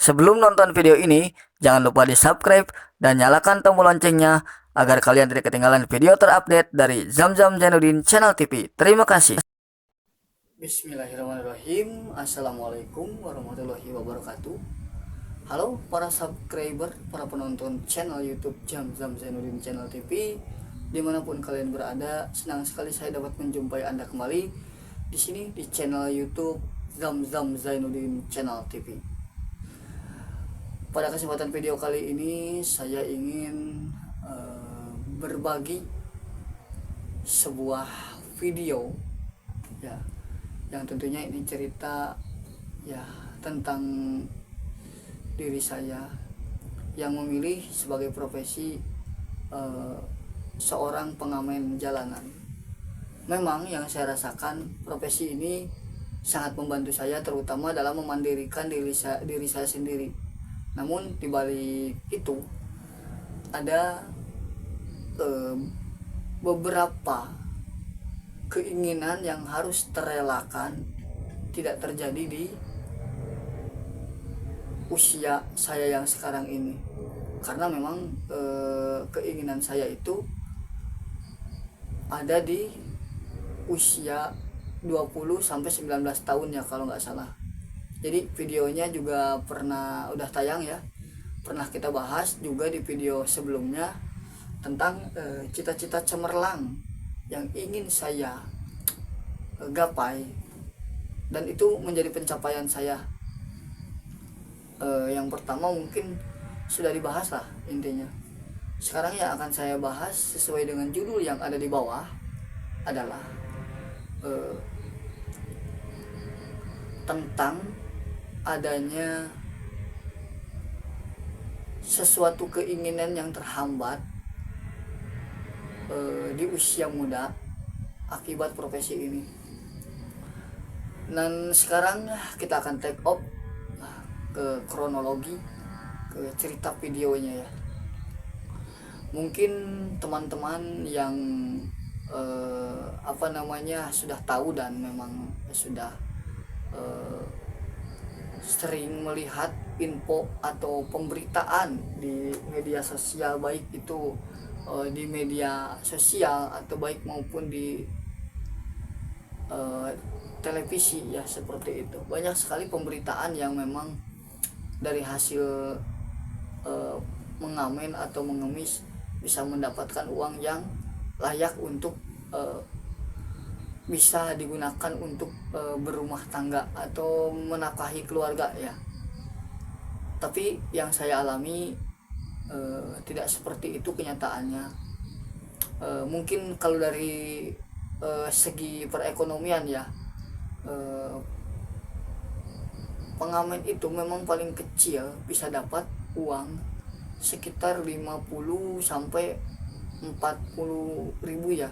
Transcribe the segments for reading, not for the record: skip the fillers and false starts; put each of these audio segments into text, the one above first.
Sebelum nonton video ini, jangan lupa di-subscribe dan nyalakan tombol loncengnya agar kalian tidak ketinggalan video terupdate dari Zamzam Zainuddin Channel TV. Terima kasih. Bismillahirrahmanirrahim. Assalamualaikum warahmatullahi wabarakatuh. Halo para subscriber, para penonton channel YouTube Zamzam Zainuddin Channel TV, dimanapun kalian berada. Senang sekali saya dapat menjumpai Anda kembali di sini di channel YouTube Zamzam Zainuddin Channel TV. Pada kesempatan video kali ini saya ingin berbagi sebuah video ya, yang tentunya ini cerita ya tentang diri saya yang memilih sebagai profesi seorang pengamen jalanan. Memang yang saya rasakan, profesi ini sangat membantu saya terutama dalam memandirikan diri saya sendiri. Namun dibalik itu ada beberapa keinginan yang harus terelakkan tidak terjadi di usia saya yang sekarang ini, karena memang keinginan saya itu ada di usia 20-19 tahun ya kalau nggak salah. Jadi videonya juga udah tayang ya, pernah kita bahas juga di video sebelumnya tentang cita-cita cemerlang yang ingin saya gapai, dan itu menjadi pencapaian saya. Yang pertama mungkin sudah dibahas lah intinya. Sekarang yang akan saya bahas sesuai dengan judul yang ada di bawah adalah tentang adanya sesuatu keinginan yang terhambat di usia muda akibat profesi ini. Dan sekarang kita akan take off ke kronologi, ke cerita videonya ya. Mungkin teman-teman yang sudah tahu dan memang sudah sering melihat info atau pemberitaan di media sosial, baik itu di media sosial atau baik maupun di televisi ya, seperti itu. Banyak sekali pemberitaan yang memang dari hasil mengamen atau mengemis bisa mendapatkan uang yang layak untuk bisa digunakan untuk berumah tangga atau menafkahi keluarga ya. Tapi yang saya alami tidak seperti itu kenyataannya. Mungkin kalau dari segi perekonomian ya, pengamen itu memang paling kecil bisa dapat uang sekitar 50 sampai 40 ribu ya,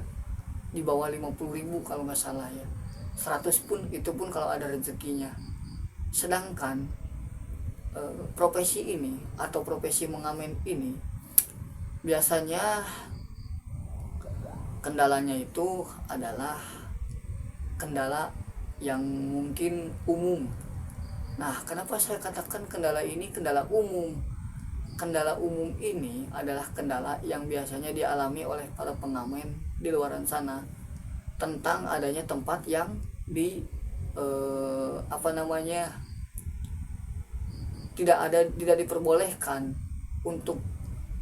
di bawah 50 ribu kalau nggak salah ya. 100 pun, itu pun kalau ada rezekinya. Sedangkan profesi ini atau profesi mengamen ini biasanya kendalanya itu adalah kendala yang mungkin umum. Nah, kenapa saya katakan kendala ini kendala umum? Kendala umum ini adalah kendala yang biasanya dialami oleh para pengamen di luar sana, tentang adanya tempat yang tidak diperbolehkan untuk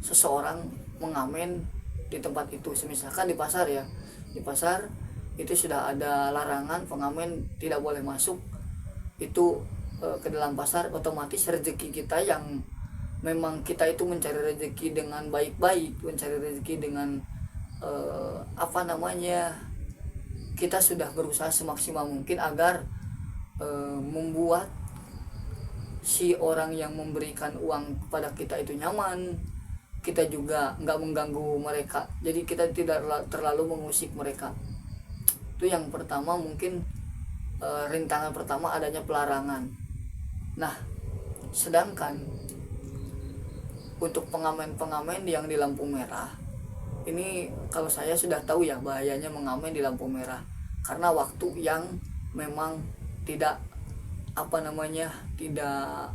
seseorang mengamen di tempat itu. Misalkan di pasar ya, di pasar itu sudah ada larangan pengamen tidak boleh masuk itu ke dalam pasar. Otomatis rezeki kita yang memang kita itu mencari rezeki dengan baik-baik, mencari rezeki dengan kita sudah berusaha semaksimal mungkin agar membuat si orang yang memberikan uang kepada kita itu nyaman. Kita juga nggak mengganggu mereka, jadi kita tidak terlalu mengusik mereka. Itu yang pertama, mungkin rintangan pertama adanya pelarangan. Nah, sedangkan untuk pengamen-pengamen yang di lampu merah ini, kalau saya sudah tahu ya bahayanya mengamen di lampu merah, karena waktu yang memang tidak tidak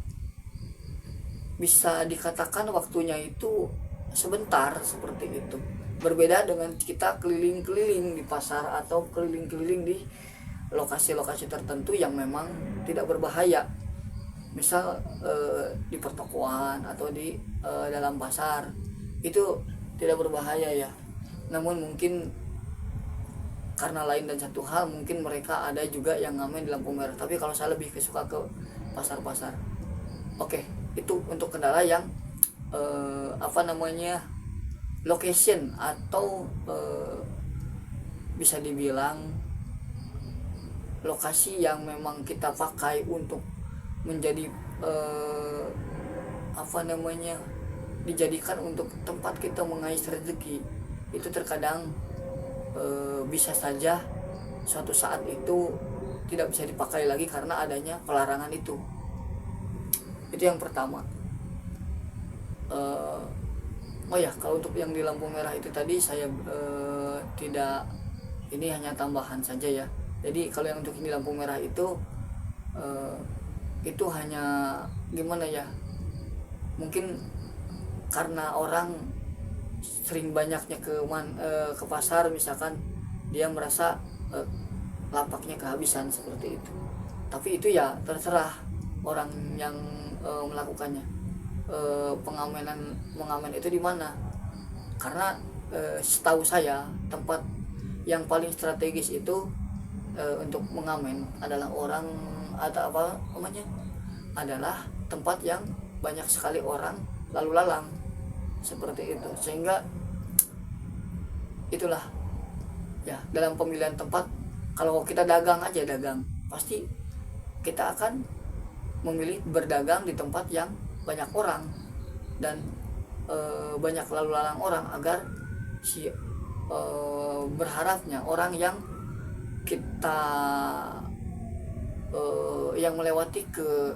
bisa dikatakan waktunya itu sebentar seperti itu. Berbeda dengan kita keliling-keliling di pasar atau keliling-keliling di lokasi-lokasi tertentu yang memang tidak berbahaya. Misal di pertokoan atau di dalam pasar itu tidak berbahaya ya. Namun mungkin karena lain dan satu hal, mungkin mereka ada juga yang ngamen di lampu merah. Tapi kalau saya lebih suka ke pasar-pasar. Oke, itu untuk kendala yang location atau bisa dibilang lokasi yang memang kita pakai untuk menjadi dijadikan untuk tempat kita mengais rezeki. Itu terkadang bisa saja suatu saat itu tidak bisa dipakai lagi karena adanya pelarangan itu. Itu yang pertama. Oh ya, kalau untuk yang di lampu merah itu tadi saya tidak, ini hanya tambahan saja ya. Jadi kalau yang untuk ini lampu merah itu hanya gimana ya, mungkin karena orang sering banyaknya ke pasar, misalkan dia merasa lapaknya kehabisan seperti itu. Tapi itu ya terserah orang yang melakukannya. Pengamen itu di mana? Karena setahu saya tempat yang paling strategis itu untuk mengamen adalah adalah tempat yang banyak sekali orang lalu lalang seperti itu. Sehingga itulah ya, dalam pemilihan tempat, kalau kita dagang pasti kita akan memilih berdagang di tempat yang banyak orang dan banyak lalu lalang orang, agar berharapnya orang yang kita yang melewati ke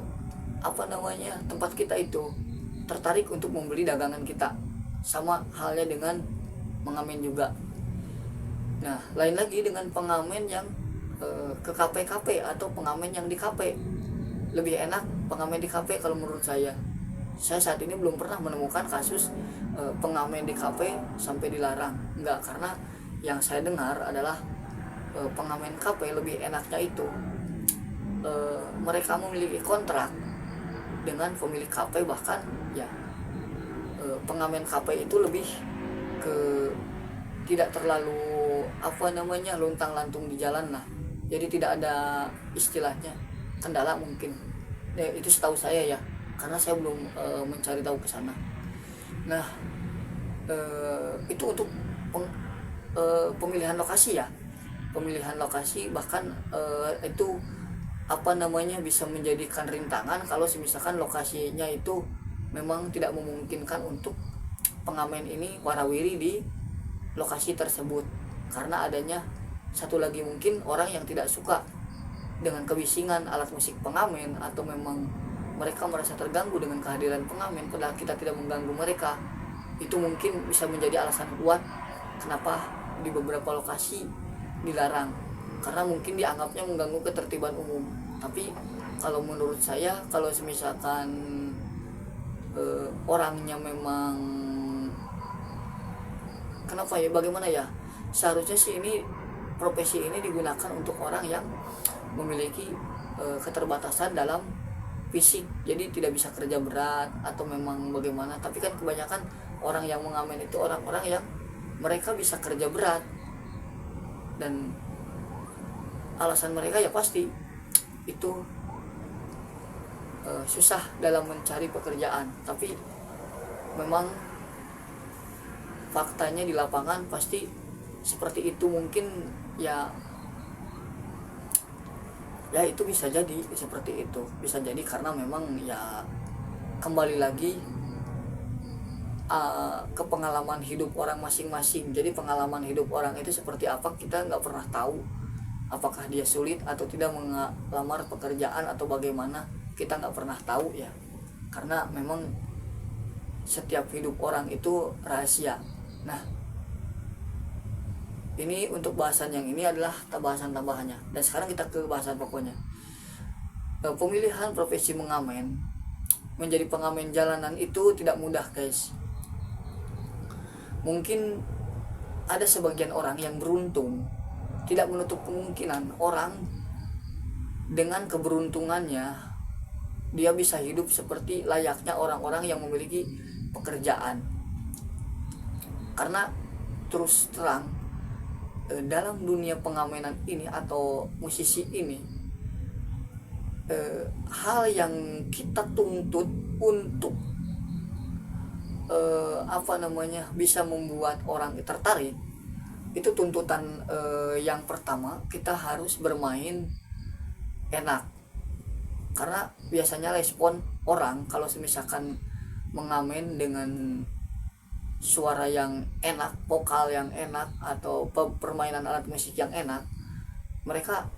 tempat kita itu tertarik untuk membeli dagangan kita. Sama halnya dengan mengamen juga. Nah, lain lagi dengan pengamen yang ke kafe-kafe atau pengamen yang di kafe. Lebih enak pengamen di kafe kalau menurut saya. Saya saat ini belum pernah menemukan kasus pengamen di kafe sampai dilarang. Enggak, karena yang saya dengar adalah pengamen kafe lebih enaknya itu mereka memiliki kontrak dengan pemilik kafe. Bahkan ya pengamen kafe itu lebih ke tidak terlalu luntang lantung di jalan lah. Jadi tidak ada istilahnya kendala mungkin. Itu setahu saya ya, karena saya belum mencari tahu ke sana. Nah, itu untuk pemilihan lokasi ya. Pemilihan lokasi bahkan itu bisa menjadikan rintangan kalau misalkan lokasinya itu memang tidak memungkinkan untuk pengamen ini warawiri di lokasi tersebut, karena adanya satu lagi mungkin orang yang tidak suka dengan kebisingan alat musik pengamen, atau memang mereka merasa terganggu dengan kehadiran pengamen padahal kita tidak mengganggu mereka. Itu mungkin bisa menjadi alasan kuat kenapa di beberapa lokasi dilarang, karena mungkin dianggapnya mengganggu ketertiban umum. Tapi kalau menurut saya, kalau misalkan orangnya memang bagaimana ya, seharusnya sih ini profesi ini digunakan untuk orang yang memiliki keterbatasan dalam fisik, jadi tidak bisa kerja berat atau memang bagaimana. Tapi kan kebanyakan orang yang mengamen itu orang-orang yang mereka bisa kerja berat, dan alasan mereka ya pasti itu susah dalam mencari pekerjaan. Tapi memang faktanya di lapangan pasti seperti itu. Mungkin ya itu bisa jadi seperti itu, bisa jadi karena memang ya kembali lagi ke pengalaman hidup orang masing-masing. Jadi pengalaman hidup orang itu seperti apa kita nggak pernah tahu. Apakah dia sulit atau tidak melamar pekerjaan atau bagaimana, kita nggak pernah tahu ya, karena memang setiap hidup orang itu rahasia. Nah, ini untuk bahasan yang ini adalah bahasan tambahannya, dan sekarang kita ke bahasan pokoknya. Pemilihan profesi mengamen menjadi pengamen jalanan itu tidak mudah, guys. Mungkin ada sebagian orang yang beruntung, tidak menutup kemungkinan orang dengan keberuntungannya dia bisa hidup seperti layaknya orang-orang yang memiliki pekerjaan. Karena terus terang dalam dunia pengamenan ini atau musisi ini, hal yang kita tuntut untuk bisa membuat orang tertarik, itu tuntutan yang pertama, kita harus bermain enak. Karena biasanya respon orang kalau misalkan mengamen dengan suara yang enak, vokal yang enak, atau permainan alat musik yang enak, mereka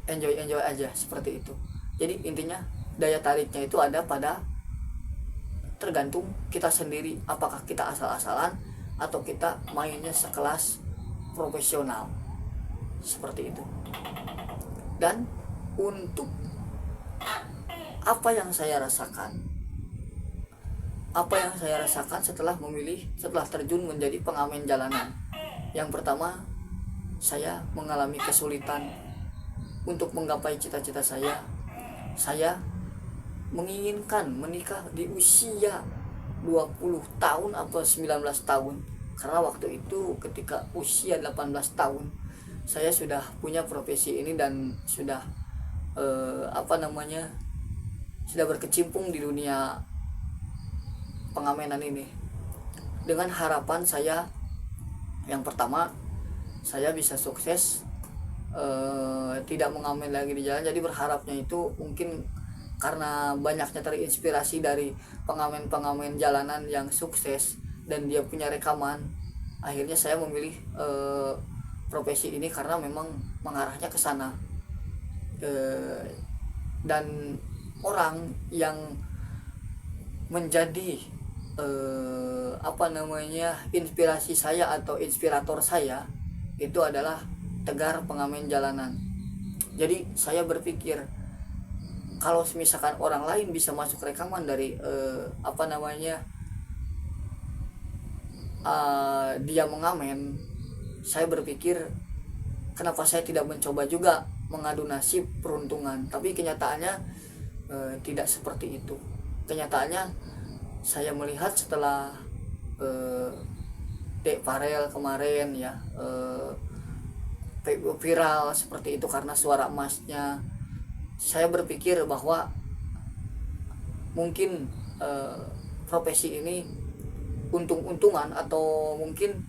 enjoy aja seperti itu. Jadi intinya daya tariknya itu ada pada tergantung kita sendiri, apakah kita asal-asalan atau kita mainnya sekelas profesional, seperti itu. Dan untuk apa yang saya rasakan setelah terjun menjadi pengamen jalanan, yang pertama, saya mengalami kesulitan untuk menggapai cita-cita saya. Saya menginginkan menikah di usia 20 tahun atau 19 tahun. Karena waktu itu ketika usia 18 tahun saya sudah punya profesi ini dan sudah sudah berkecimpung di dunia pengamenan ini, dengan harapan saya yang pertama, saya bisa sukses, tidak mengamen lagi di jalan. Jadi berharapnya itu mungkin karena banyaknya terinspirasi dari pengamen-pengamen jalanan yang sukses dan dia punya rekaman, akhirnya saya memilih profesi ini karena memang mengarahnya ke sana. Dan orang yang menjadi inspirasi saya atau inspirator saya itu adalah Tegar, pengamen jalanan. Jadi saya berpikir, kalau misalkan orang lain bisa masuk rekaman dari dia mengamen, saya berpikir kenapa saya tidak mencoba juga mengadu nasib peruntungan. Tapi kenyataannya tidak seperti itu. Kenyataannya saya melihat setelah Dek Farel kemarin ya viral seperti itu karena suara emasnya, saya berpikir bahwa mungkin profesi ini untung-untungan, atau mungkin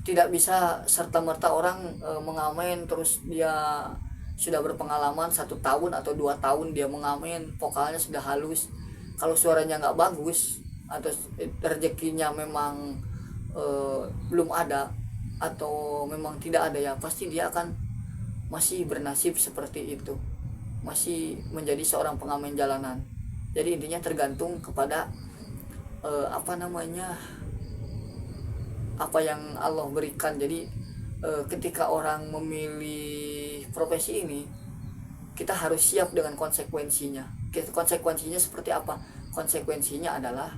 tidak bisa serta-merta orang mengamen terus dia sudah berpengalaman 1 tahun atau 2 tahun dia mengamen, vokalnya sudah halus. Kalau suaranya nggak bagus atau rezekinya memang belum ada atau memang tidak ada, ya pasti dia akan masih bernasib seperti itu, masih menjadi seorang pengamen jalanan. Jadi intinya tergantung kepada apa yang Allah berikan. Jadi ketika orang memilih profesi ini, kita harus siap dengan konsekuensinya. Konsekuensinya seperti apa? Konsekuensinya adalah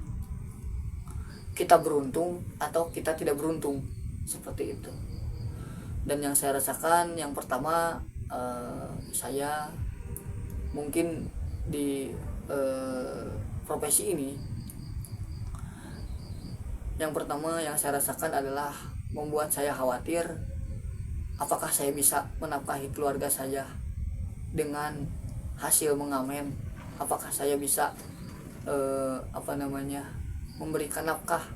kita beruntung atau kita tidak beruntung, seperti itu. Dan yang saya rasakan, yang pertama, saya mungkin di profesi ini, yang pertama yang saya rasakan adalah membuat saya khawatir apakah saya bisa menafkahi keluarga saya dengan hasil mengamen, apakah saya bisa memberikan nafkah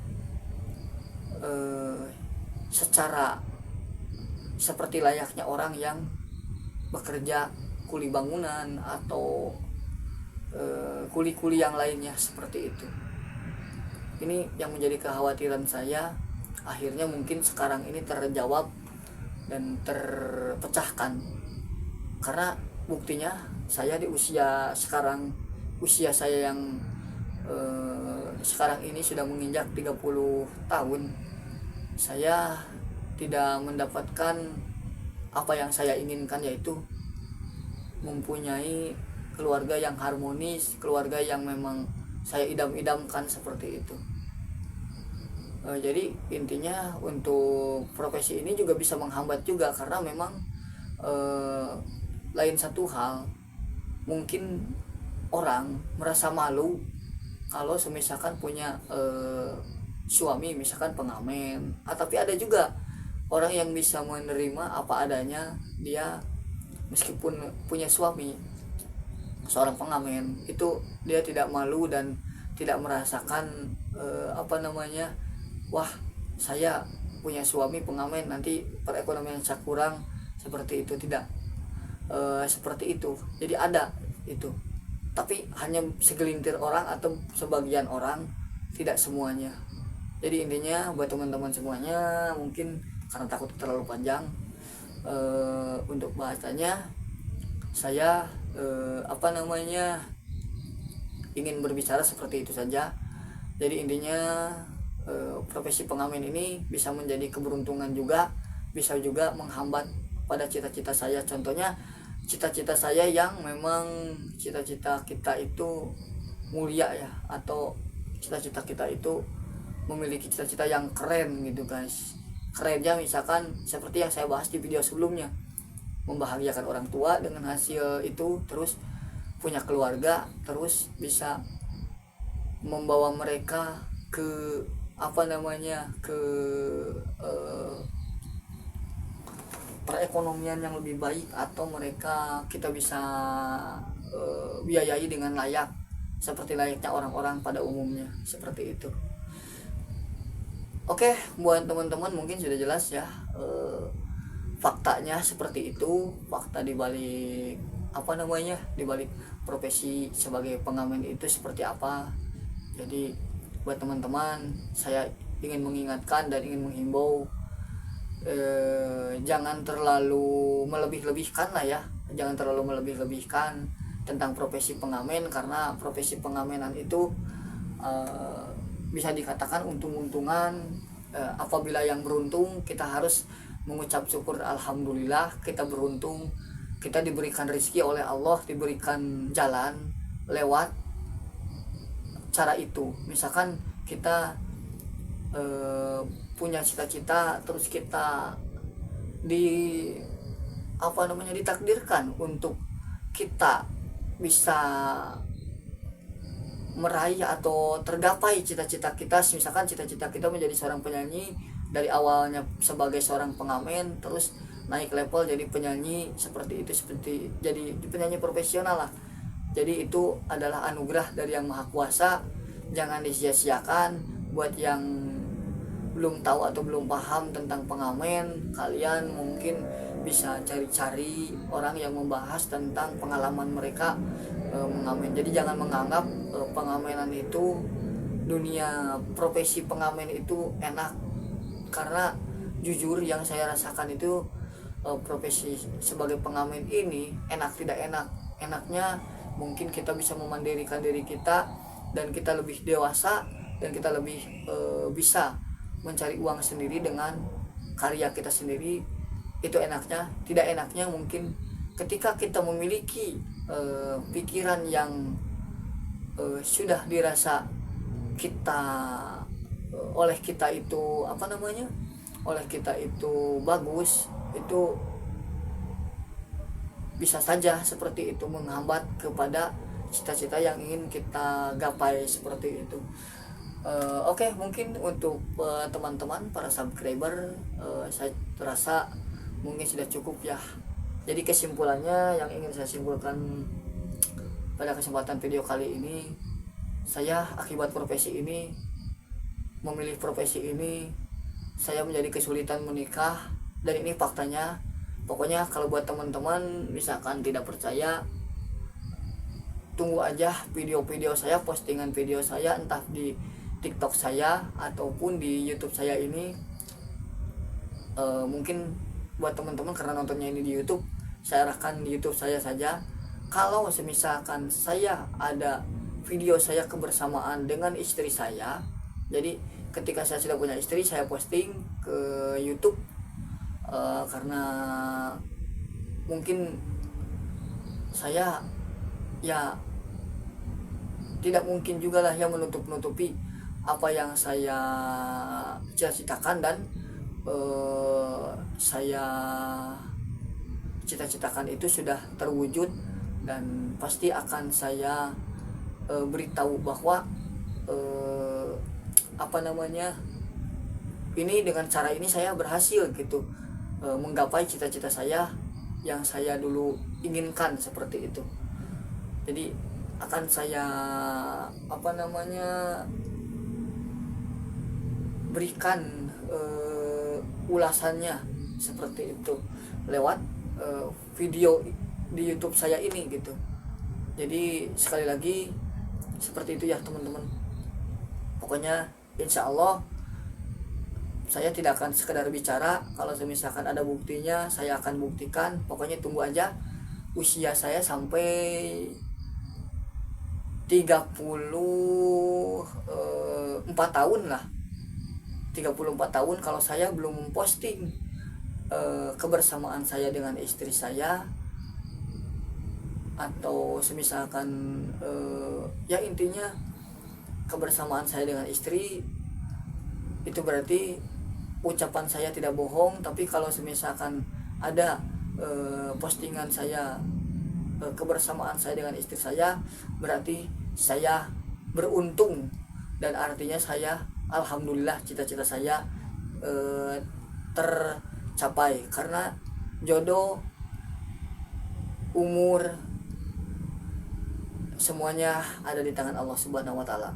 secara seperti layaknya orang yang bekerja kuli bangunan atau kuli-kuli yang lainnya, seperti itu. Ini yang menjadi kekhawatiran saya. Akhirnya mungkin sekarang ini terjawab dan terpecahkan, karena buktinya saya di usia sekarang, usia saya yang sekarang ini sudah menginjak 30 tahun, saya tidak mendapatkan apa yang saya inginkan, yaitu mempunyai keluarga yang harmonis, keluarga yang memang saya idam-idamkan seperti itu. Jadi intinya untuk profesi ini juga bisa menghambat juga, karena memang lain satu hal, mungkin orang merasa malu kalau misalkan punya suami misalkan pengamen. Tapi ada juga orang yang bisa menerima apa adanya, dia meskipun punya suami seorang pengamen, itu dia tidak malu dan tidak merasakan wah saya punya suami pengamen nanti perekonomian saya kurang, seperti itu. Tidak seperti itu. Jadi ada itu, tapi hanya segelintir orang atau sebagian orang, tidak semuanya. Jadi intinya buat teman-teman semuanya, mungkin karena takut terlalu panjang untuk bahasanya, saya ingin berbicara seperti itu saja. Jadi intinya profesi pengamen ini bisa menjadi keberuntungan juga, bisa juga menghambat pada cita-cita saya. Contohnya cita-cita saya yang memang cita-cita kita itu mulia ya, atau cita-cita kita itu memiliki cita-cita yang keren gitu guys. Kerennya misalkan seperti yang saya bahas di video sebelumnya, membahagiakan orang tua dengan hasil itu, terus punya keluarga, terus bisa membawa mereka ke ke perekonomian yang lebih baik, atau kita bisa biayai dengan layak seperti layaknya orang-orang pada umumnya, seperti itu. Oke, buat teman-teman mungkin sudah jelas ya faktanya seperti itu, fakta dibalik dibalik profesi sebagai pengamen itu seperti apa. Jadi buat teman-teman, saya ingin mengingatkan dan ingin menghimbau, jangan terlalu melebih-lebihkan lah ya, jangan terlalu melebih-lebihkan tentang profesi pengamen, karena profesi pengamenan itu bisa dikatakan untung-untungan. Apabila yang beruntung, kita harus mengucap syukur, alhamdulillah kita beruntung, kita diberikan rezeki oleh Allah, diberikan jalan lewat cara itu. Misalkan kita punya cita-cita, terus kita ditakdirkan untuk kita bisa meraih atau tergapai cita-cita kita. Misalkan cita-cita kita menjadi seorang penyanyi, dari awalnya sebagai seorang pengamen, terus naik level jadi penyanyi, seperti jadi penyanyi profesional lah. Jadi itu adalah anugerah dari Yang Maha Kuasa, jangan disia-siakan. Buat yang belum tahu atau belum paham tentang pengamen, kalian mungkin bisa cari-cari orang yang membahas tentang pengalaman mereka mengamen. Jadi jangan menganggap pengamenan itu, dunia profesi pengamen itu enak, karena jujur yang saya rasakan itu profesi sebagai pengamen ini enak tidak enak. Enaknya mungkin kita bisa memandirikan diri kita, dan kita lebih dewasa, dan kita lebih bisa mencari uang sendiri dengan karya kita sendiri. Itu enaknya. Tidak enaknya mungkin ketika kita memiliki pikiran yang sudah dirasa kita oleh kita itu bagus, itu bisa saja seperti itu menghambat kepada cita-cita yang ingin kita gapai, seperti itu. Oke, mungkin untuk teman-teman para subscriber, saya terasa mungkin sudah cukup ya. Jadi kesimpulannya yang ingin saya simpulkan pada kesempatan video kali ini, saya akibat memilih profesi ini, saya menjadi kesulitan menikah, dan ini faktanya. Pokoknya kalau buat teman-teman misalkan tidak percaya, tunggu aja video-video saya, postingan video saya, entah di TikTok saya ataupun di YouTube saya ini. Mungkin buat teman-teman karena nontonnya ini di YouTube, saya arahkan di YouTube saya saja. Kalau misalkan saya ada video saya kebersamaan dengan istri saya, jadi ketika saya sudah punya istri, saya posting ke YouTube, karena mungkin saya ya tidak mungkin juga lah yang menutupi apa yang saya cita-citakan dan saya cita-citakan itu sudah terwujud, dan pasti akan saya beritahu bahwa ini dengan cara ini saya berhasil gitu menggapai cita-cita saya yang saya dulu inginkan, seperti itu. Jadi akan saya berikan ulasannya seperti itu lewat video di YouTube saya ini gitu. Jadi sekali lagi seperti itu ya teman-teman. Pokoknya insya Allah saya tidak akan sekedar bicara. Kalau misalkan ada buktinya saya akan buktikan. Pokoknya tunggu aja usia saya sampai 34 tahun lah. 34 tahun kalau saya belum memposting kebersamaan saya dengan istri saya, atau semisalkan ya intinya kebersamaan saya dengan istri itu berarti ucapan saya tidak bohong. Tapi kalau semisalkan ada postingan saya kebersamaan saya dengan istri saya, berarti saya beruntung, dan artinya saya alhamdulillah cita-cita saya tercapai, karena jodoh, umur, semuanya ada di tangan Allah Subhanahu wa taala.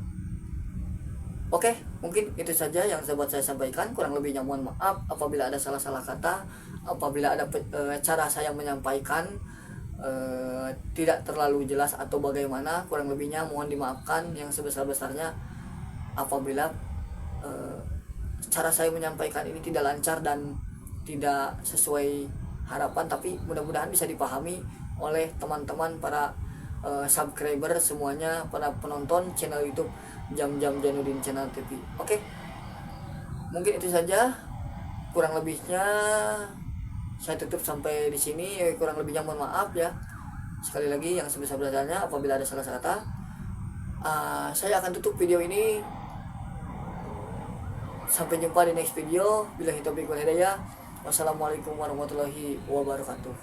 Oke, mungkin itu saja yang dapat saya sampaikan. Kurang lebihnya mohon maaf apabila ada salah-salah kata, apabila ada cara saya menyampaikan tidak terlalu jelas atau bagaimana, kurang lebihnya mohon dimaafkan yang sebesar-besarnya apabila cara saya menyampaikan ini tidak lancar dan tidak sesuai harapan. Tapi mudah-mudahan bisa dipahami oleh teman-teman para subscriber semuanya, para penonton channel YouTube Jam-Jam Janudin Channel TV. Oke, mungkin itu saja. Kurang lebihnya saya tutup sampai di sini. Kurang lebihnya mohon maaf ya. Sekali lagi yang sebesar-besarnya apabila ada salah kata. Saya akan tutup video ini. Sampai jumpa di next video. Billahi taufiq wal hidayah. Wassalamualaikum warahmatullahi wabarakatuh.